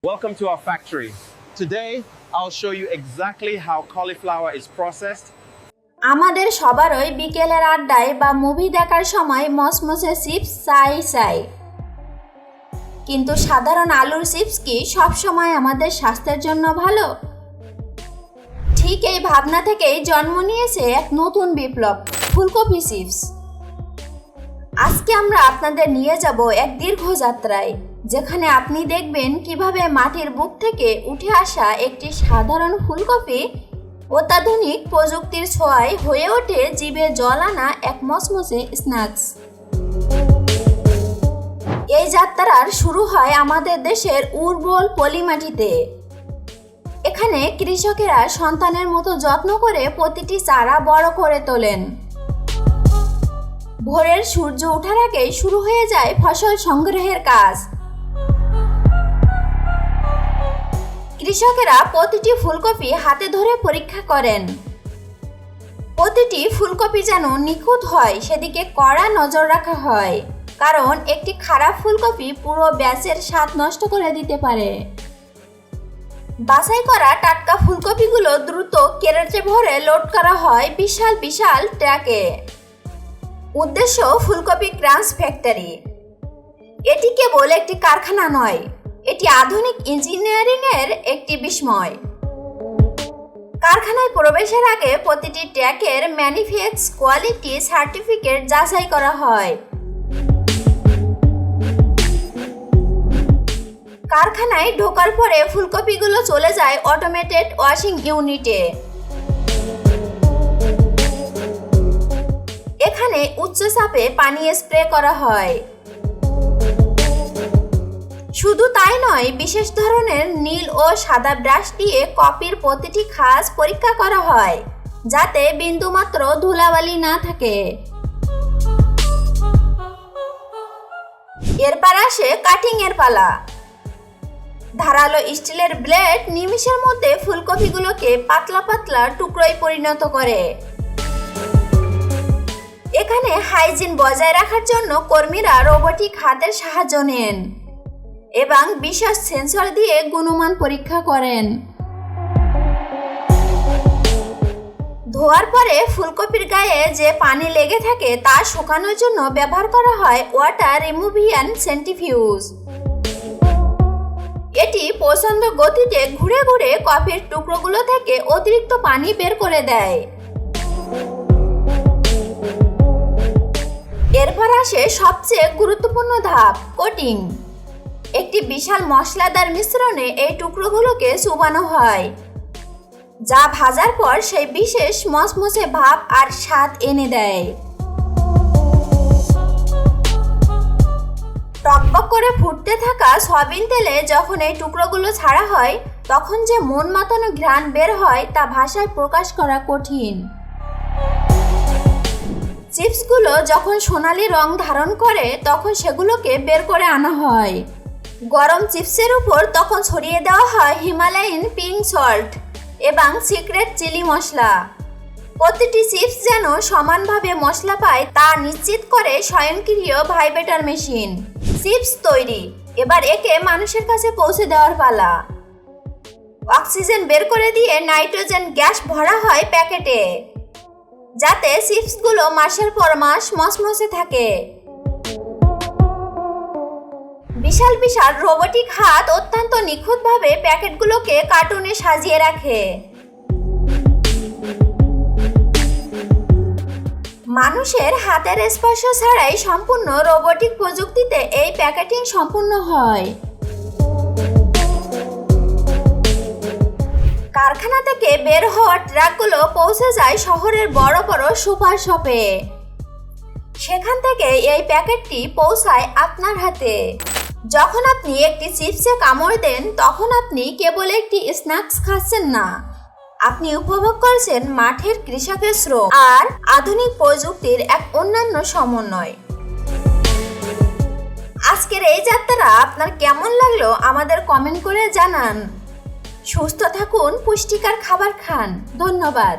Welcome to our factory. Today, I'll show you exactly how cauliflower is processed. আমাদের সবারই বিকেলের আড্ডায় বা মুভি দেখার সময় মসমসে চিপস চাই। কিন্তু সাধারণ আলুর চিপস কি সব সময় আমাদের স্বাস্থ্যের জন্য ভালো? ঠিক এই ভাবনা থেকেই জন্ম নিয়েছে এক নতুন বিপ্লব, ফুলকপি চিপস। আজকে আমরা আপনাদের নিয়ে যাব এক দীর্ঘ যাত্রায়, যেখানে আপনি দেখবেন কিভাবে মাটির বুক থেকে উঠে আসা একটি সাধারণ ফুলকপি অত্যাধুনিক প্রযুক্তির ছোঁয়ায় হয়ে ওঠে জিভে জল আনা এক মসমসে স্ন্যাক্স। এই যাত্রার শুরু হয় আমাদের দেশের উর্বর পলিমাটিতে। এখানে কৃষকেরা সন্তানের মতো যত্ন করে প্রতিটি চারা বড় করে তোলেন। ভোরের সূর্য ওঠার আগেই শুরু হয়ে যায় ফসল সংগ্রহের কাজ। কৃষকেরা প্রতিটি ফুলকপি হাতে ধরে পরীক্ষা করেন। প্রতিটি ফুলকপি যেন নিখুঁত হয় সেদিকে কড়া নজর রাখা হয়, কারণ একটি খারাপ ফুলকপি পুরো ব্যাচের স্বাদ নষ্ট করে দিতে পারে। বাছাই করা টাটকা ফুলকপিগুলো দ্রুত ক্যারেটে ভরে লোড করা হয় বিশাল বিশাল ট্রাকে। উদ্দেশ্য ফুলকপি ক্রাঞ্চ ফ্যাক্টরি। এটি কেবল একটি কারখানা নয়, এটি আধুনিক ইঞ্জিনিয়ারিং এর একটি বিস্ময়। কারখানায় প্রবেশের আগে প্রতিটি ট্র্যাকের ম্যানুফ্যাকচারার্স কোয়ালিটি সার্টিফিকেট যাচাই করা হয়। কারখানায় ঢোকার পরে ফুলকপিগুলো চলে যায় অটোমেটেড ওয়াশিং ইউনিটে। এখানে উচ্চ চাপে পানি স্প্রে করা হয়। শুধু তাই নয়, বিশেষ ধরনের নীল ও সাদা ব্রাশ দিয়ে কপির প্রতিটি খাঁজ পরীক্ষা করা হয়, যাতে বিন্দুমাত্র ধুলাবালি না থাকে। এরপর আসে কাটিং এর পালা। ধারালো স্টিলের ব্লেড নিমিষের মধ্যে ফুলকপিগুলোকে পাতলা পাতলা টুকরোয় পরিণত করে। এখানে হাইজিন বজায় রাখার জন্য কর্মীরা রোবোটিক হাতের সাহায্য নেন এবং বিশেষ সেন্সর দিয়ে গুণমান পরীক্ষা করেন। ধোয়ার পরে ফুলকপির গায়ে যে পানি লেগে থাকে তা শুকানোর জন্য ব্যবহার করা হয় ওয়াটার রিমুভিয়ান সেন্ট্রিফিউজ। এটি প্রচণ্ড গতিতে ঘুরে ঘুরে কফির টুকরোগুলো থেকে অতিরিক্ত পানি বের করে দেয়। এরপর আসে সবচেয়ে গুরুত্বপূর্ণ ধাপ, কোটিং। একটি বিশাল মশলাদার মিশ্রণে এই টুকরোগুলোকে চুবানো হয়, যা ভাজার পর সেই বিশেষ মসমসে ভাব আর স্বাদ এনে দেয়। টকবক করে ফুটতে থাকা সয়াবিন তেলে যখন এই টুকরোগুলো ছাড়া হয়, তখন যে মন মাতানো ঘ্রাণ বের হয় তা ভাষায় প্রকাশ করা কঠিন। চিপসগুলো যখন সোনালি রং ধারণ করে তখন সেগুলোকে বের করে আনা হয়। গরম চিপসের উপর তখন ছড়িয়ে দেওয়া হয় হিমালয়ান পিঙ্ক সল্ট এবং সিক্রেট চিলি মশলা। প্রতিটি চিপস যেন সমানভাবে মশলা পায় তা নিশ্চিত করে স্বয়ংক্রিয় ভাইব্রেটর মেশিন। চিপস তৈরি, এবার একে মানুষের কাছে পৌঁছে দেওয়ার পালা। অক্সিজেন বের করে দিয়ে নাইট্রোজেন গ্যাস ভরা হয় প্যাকেটে, যাতে চিপসগুলো মাসের পর মাস মসমসে থাকে। বিশাল বিশাল রোবোটিক হাত অত্যন্ত নিখুঁতভাবে প্যাকেটগুলোকে কার্টুনে সাজিয়ে রাখে। মানুষের হাতের স্পর্শ ছাড়াই সম্পূর্ণ রোবোটিক প্রযুক্তিতে এই প্যাকেটিং সম্পূর্ণ হয়। কারখানা থেকে বের হওয়া ট্রাকগুলো পৌঁছে যায় শহরের বড় বড় সুপার শপে। সেখান থেকে এই প্যাকেটটি পৌঁছায় আপনার হাতে। যখন আপনি একটি চিপসে কামড় দেন, তখন আপনি কেবল একটি স্ন্যাক্স খাচ্ছেন না, আপনি উপভোগ করছেন মাঠের কৃষকের শ্রম আর আধুনিক প্রযুক্তির এক অন্যান্য সমন্বয়। আজকের এই যাত্রা আপনার কেমন লাগলো আমাদের কমেন্ট করে জানান। সুস্থ থাকুন, পুষ্টিকর খাবার খান। ধন্যবাদ।